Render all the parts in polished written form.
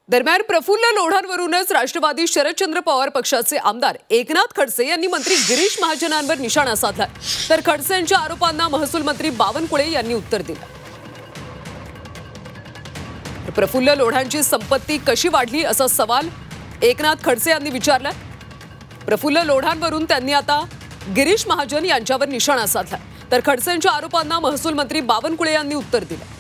दरम्यान प्रफुल्ल लोढांवरूनच राष्ट्रवादी शरदचंद्र पवार पक्षाचे आमदार एकनाथ खडसे यांनी मंत्री गिरीश महाजनांवर निशाणा साधला। तर खडसेंच्या आरोपांना महसूल मंत्री बावनकुळे यांनी उत्तर दिलं। प्रफुल्ल लोढांची संपत्ती कशी वाढली असा सवाल एकनाथ खडसे यांनी विचारला। प्रफुल्ल लोढांवरून त्यांनी आता गिरीश महाजन यांच्यावर निशाणा साधला। तर खडसेंच्या आरोपांना महसूल मंत्री बावनकुळे यांनी उत्तर दिलं।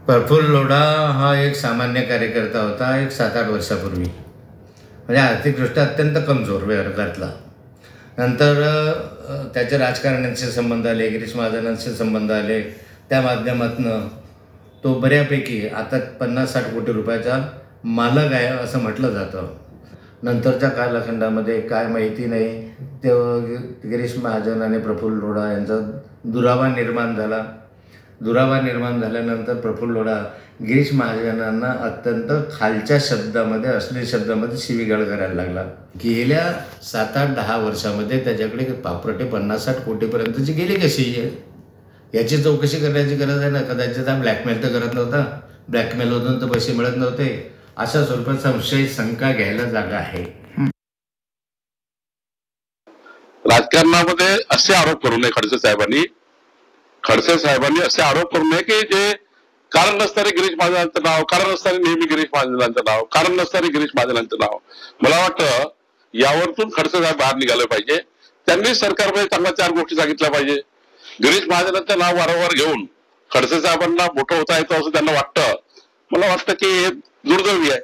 प्रफुल्ल लोढा हा एक सामान्य कार्यकर्ता होता, एक 7-8 वर्षापूर्वी, म्हणजे आर्थिकदृष्ट्या अत्यंत कमजोर वर्गातला। नंतर त्याचे राजकारण्यांचे संबंध आले, गिरीश महाजनांचे संबंध आले, त्या माध्यमातून तो बऱ्यापैकी आता 50-60 कोटी रुपयाचा मालक आहे असं म्हटलं जातं। नंतरच्या कालखंडामध्ये काय माहिती नाही, ते गिरीश महाजन आणि प्रफुल्ल लोढा यांचा दुरावा निर्माण झाला। दुरावा निर्माण झाल्यानंतर प्रफुल्ल लोढा गिरीश महाजनांना अत्यंत खालच्या शब्दामध्ये, अश्लील शब्दामध्ये शिवीगाळ करायला लागला। गेल्या 7-8-10 वर्षामध्ये त्याच्याकडे पापरटे 50-60 कोटीपर्यंतची गेली कशी याची चौकशी करण्याची गरज आहे ना। कदाचित हा ब्लॅकमेल तर करत नव्हता, ब्लॅकमेलमधून तर पैसे मिळत नव्हते, अशा स्वरूपात संशय शंका घ्यायला जागा आहे। राजकारणामध्ये असे आरोप करू नये खडसे साहेबांनी असे आरोप करू नये की जे कारण नसणारे गिरीश महाजनांचं नाव, कारण नसणारे नेहमी गिरीश महाजनांचं नाव, कारण नसणारे गिरीश महाजनांचं नाव। मला वाटतं यावरतून खडसे साहेब बाहेर निघाले पाहिजे। त्यांनी सरकारमध्ये चांगल्या 4 गोष्टी सांगितल्या पाहिजे। गिरीश महाजनांचं नाव वारंवार घेऊन खडसे साहेबांना मोठं होता येतं असं त्यांना वाटतं। मला वाटतं की हे दुर्दैवी आहे।